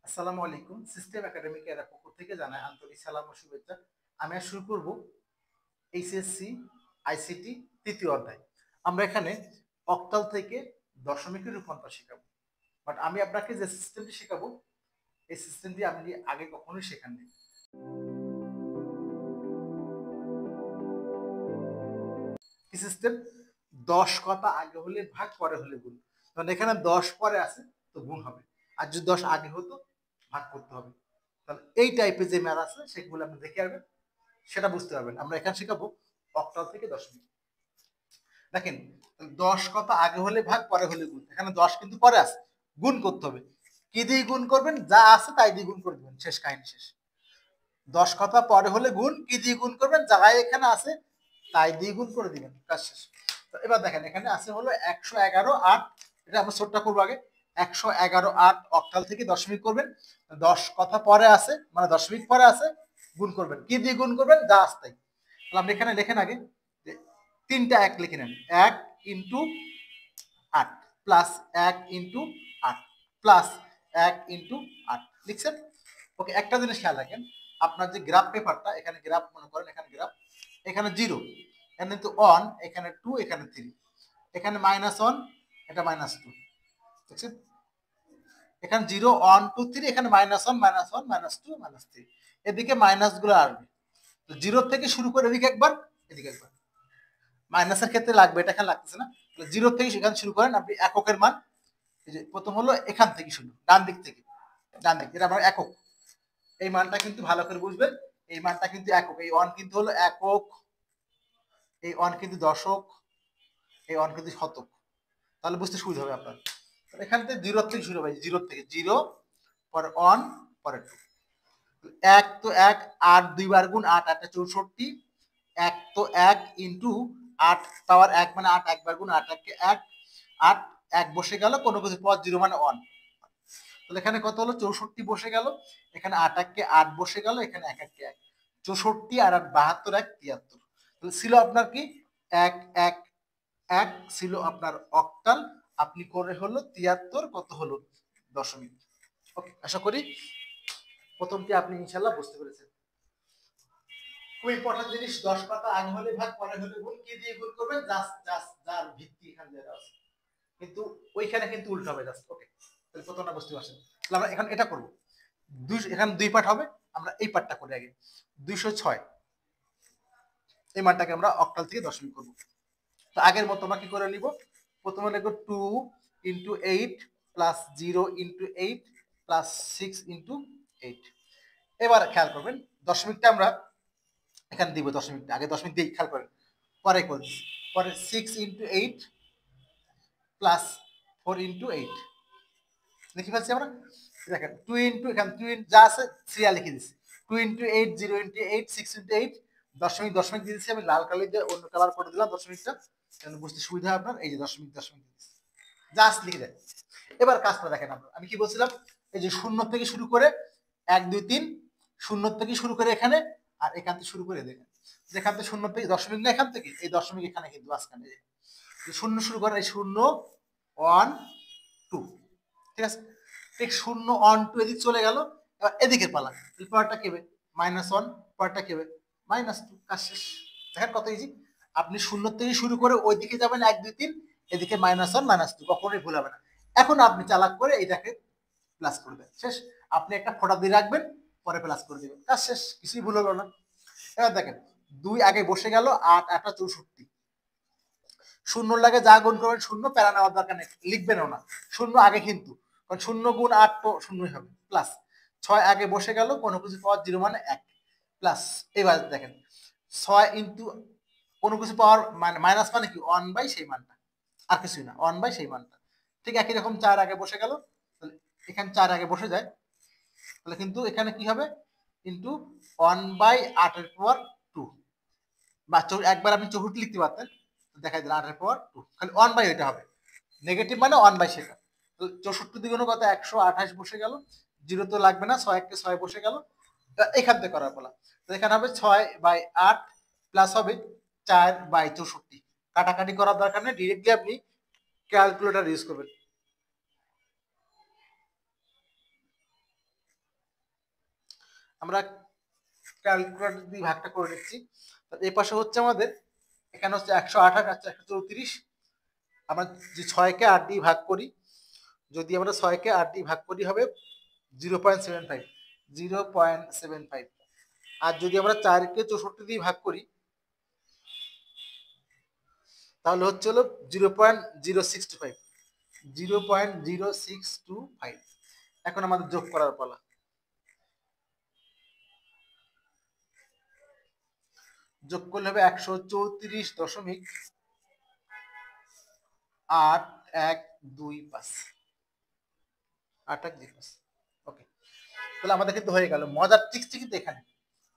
আসসালামু আলাইকুম। System academic এর পক্ষ থেকে জানাই আন্তরিক সালাম ও শুভেচ্ছা। আমি আজ শুরু করব এইচএসসি আইসিটি তৃতীয় অধ্যায়। আমরা এখানে অক্টাল থেকে দশমিকের রূপান্তর শেখাবো। বাট আমি আপনাকে যে সিস্টেমটি শেখাবো এই সিস্টেমটি আপনি আগে কখনোই শেখাননি। কি সিস্টেম? 10 কথা আগে হলে ভাগ, পরে হলে গুণ। কারণ এখানে 10 পরে আছে তো গুণ হবে, আর যদি 10 আগে হতো ভাগ করতে হবে। তাহলে এই টাইপের যে ম্যাথ আছে সেগুলো আপনি দেখে আসবেন, সেটা বুঝতে পারবেন। আমরা এখানে শেখাবো অক্টাল থেকে দশমিক। দেখেন, 10 কথা আগে হলে ভাগ, পরে হলে গুণ। এখানে 10 কিন্তু পরে আছে, গুণ করতে হবে। কি দিয়ে গুণ করবেন? যা আছে তাই দিয়ে গুণ করে দিবেন, শেষ, কাহিনী শেষ। 10 কথা পরে হলে গুণ, কি দিয়ে গুণ করবেন? যাই এখানে আছে তাই দিয়ে গুণ করে দিবেন, কাজ শেষ। তো এবার দেখেন, এখানে আছে হলো 111 8। এটা আমরা ছোটটা করবো আগে। 111 8 অক্টাল থেকে দশমিক করবেন। 10 কথা পরে আছে, মানে দশমিক পরে আছে, গুণ করবেন। কি দিয়ে গুণ করবেন? যা আছে তাই। তাহলে আপনি এখানে লেখেন আগে যে 3টা 1 লিখে নেন। 1 into 8 plus 1 into 8 plus 1 into 8 লিখছেন। ওকে, একটা জিনিস খেয়াল রাখেন, আপনার যে গ্রাফ পেপারটা, এখানে গ্রাফ মনে করেন, এখানে গ্রাফ, এখানে 0, এখানে কিন্তু 1, এখানে 2, এখানে 3, এখানে -1, এটা -2, দেখছেন? এখানে 0 1 2 3, এখানে -1 -1 -2 -3, এদিকে মাইনাস গুলো আসবে। তো 0 থেকে শুরু করে এদিকে একবার, এদিকে একবার। মাইনাসের ক্ষেত্রে লাগবে, এটা এখানে লাগতেছে না। তাহলে 0 থেকে সেখানে শুরু করেন আপনি। এককের মান, এই যে প্রথম হলো এখান থেকে শুরু, ডান দিক থেকে, ডান দিক, এটা আমার একক। এই মানটা কিন্তু ভালো করে বুঝবেন, এই মানটা কিন্তু একক। এই 1 কিন্তু হলো একক, এই 1 কিন্তু দশক, এই 1 কিন্তু শতক। তাহলে বুঝতে সুবিধা হবে আপনার। এখান থেকে 0 থেকে শুরু হবে, 0 থেকে 0, পরে 1, পরে 2। 1 তো 1, 8 দুইবার গুণ 8, 8 64। 1 তো 1 ইন্টু 8 পাওয়ার 1 মানে 8, একবার গুণ 8, 1 8, 1 বসে গেল, কোনো কিছু পর 0 মানে 1। তাহলে এখানে কত হলো? 64 বসে গেল। এখানে 8 1 8 বসে গেল, এখানে 1 1 1, 64 আর 8 72, 1 73। তাহলে ছিল আপনার কি 1 1 1 ছিল আপনার অক্টাল। আপনি করে হলো 73, কত হলো? দশমিক। ওকে, আশা করি প্রথমটি আপনি ইনশাল্লাহ বুঝতে পেরেছেন। খুব ইম্পর্টেন্ট জিনিস, 10 পাতা আগে হলে ভাগ, পরে হলে গুণ। কি দিয়ে গুণ করবেন? জাস্ট জাস্ট যার ভিত্তি এখানে দেওয়া আছে, কিন্তু ওইখানে কিন্তু উল্টো হবে জাস্ট। ওকে, তাহলে প্রথমটা বুঝতে পারছেন। তাহলে আমরা এখন এটা করব। এখানে 2 পার্ট হবে, আমরা এই পার্টটা করি আগে। 206 এই মানটাকে আমরা অক্টাল থেকে দশমিক করব। তো আগের মতো আমরা কি করে নিব? প্রথমে লিখব 2 into 8 plus 0 into 8 plus 6 into 8। এবার খেয়াল করবেন, দশমিকটা আমরা এখানে দিব। দশমিকটা আগে দশমিক দিয়ে খেয়াল করেন, পরে করছি। পরে 6 ইন্টু 8 প্লাস 4 ইন্টু 8 লিখে ফেলছি আমরা। দেখেন 2 ইন্টু, এখানে 2 যা আছে সিরিয়াল লিখে দিচ্ছি। 2 ইন্টু 8, 0 ইন্টু 8, 6 ইন্টু 8, দশমিক দশমিক দিয়ে দিচ্ছি। আমি লাল কালি দিয়ে অন্য কালার করে দিলাম দশমিকটা, যেন বুঝতে সুবিধা আপনার। এই যে দশমিক দশমিক দিচ্ছি, জাস্ট লিখে দেন। এবার কাজটা দেখেন আপনার, আমি কি বলছিলাম? এই যে 0 থেকে শুরু করে 1 2 3, 0 থেকে শুরু করে এখানে, আর এখান থেকে শুরু করে দেখেন, যেখান থেকে 0 থেকে দশমিক না, এখান থেকে এই দশমিক এখানে কিন্তু মাঝখানে 0 শুরু করেন, এই 0 1 2, ঠিক আছে? ঠিক 0 1 2 এদিকে চলে গেল। এবার এদিকে পালা, পরেরটা কেবে -1, পরেরটা কেবে -2, কাজ শেষ। দেখেন কত ইজি। আপনি 0 থেকে শুরু করে ওইদিকে যাবেন 1 2 3, এদিকে -1 -2, কখনোই ভুল হবে না। এখন আপনি চালাক করে এটাকে প্লাস করবেন, শেষ। আপনি একটা ফোঁটা দিয়ে রাখবেন, পরে প্লাস করে দিবেন, কাজ শেষ, কিছুই ভুল হলো না। এবার দেখেন 2 আগে বসে গেল, 8 8 64। 0 লাগে যা গুণ করবেন 0, প্যারা নেওয়ার দরকার নেই, লিখবেনও না। 0 আগে কিন্তু, কারণ 0 গুণ 8 তো 0ই হবে। প্লাস 6 আগে বসে গেল, কোনো কিছু পাওয়ার 0 মানে 1, প্লাস। এবার দেখেন 6 ইন্টু কোনো কিছু পাওয়ার মানে মাইনাস মানে কি 1 বাই সেই মানটা, আর কিছুই না, 1 বাই সেই মানটা। ঠিক একই রকম 4 আগে বসে গেল, তাহলে এখানে 4 আগে বসে যায়, তাহলে কিন্তু এখানে কি হবে? ইন্টু 1 বাই 8 এর পাওয়ার 2, বা একবার আপনি 64 লিখতে পারতেন, দেখাই দিল 8 এর পাওয়ার 2, খালি 1 বাই এটা হবে। নেগেটিভ মানে 1 বাই সেটা। তো 64 দ্বিগুণ কত? 128 বসে গেল। 0 তো লাগবে না, 6 কে 6 বসে গেল। এখান থেকে করার বলা, তো এখানে হবে 6 বাই 8 প্লাস হবে 4 বাই 64। কাটাকাটি করার দরকার নেই, ডিরেক্টলি আপনি ক্যালকুলেটর ইউজ করবেন। আমরা ক্যালকুলেটর দিয়ে ভাগটা করে নিচ্ছি। এই পাশে হচ্ছে আমাদের, এখানে হচ্ছে 128 আছে 134। আমরা যে 6কে 8 দিয়ে ভাগ করি, যদি আমরা 6কে 8 দিয়ে ভাগ করি হবে 0.75, 0.75। আর যদি আমরা 4কে 64 দিয়ে ভাগ করি তাহলে হচ্ছে হলো 0.065, 0.0625। এখন আমাদের যোগ করার পালা। যোগ করলে হবে 134.8125। 8125। ওকে, তাহলে আমাদের কিন্তু হয়ে গেল। মজার ট্রিক্স কিন্তু এখানে।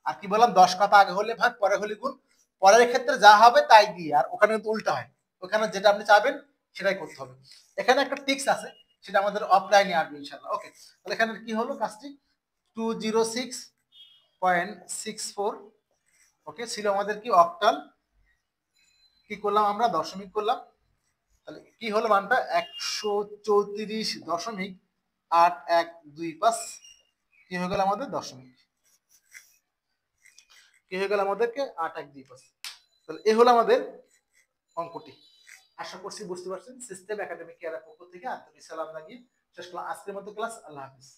আর কি বললাম, 10 কথা আগে হলে ভাগ পরে হলে গুণ। পরের ক্ষেত্রে যা হবে তাই দিয়ে, আর ওখানে কিন্তু উল্টা হয়, ওখানে যেটা আপনি চাবেন সেটাই করতে হবে। এখানে একটা ট্রিক্স আছে, সেটা আমাদের অফলাইনে আসবে ইনশাআল্লাহ। ওকে, তাহলে এখানে কি হলো কাজটি, 206.64। ওকে, ছিল আমাদের কি অক্টাল, কি করলাম আমরা দশমিক করলাম। তাহলে কি হলো মানটা, 134.8125। কি হয়ে গেল আমাদের দশমিক, কি হয়ে গেল আমাদেরকে 8125। তাহলে এ হলো আমাদের অঙ্কটি। আশা করছি বুঝতে পারছেন। সিস্টেম একাডেমিক কেয়ারের পক্ষ থেকে আন্তরিক সালাম জানিয়ে শেষ করলাম আজকের মতো ক্লাস। আল্লাহ হাফিজ।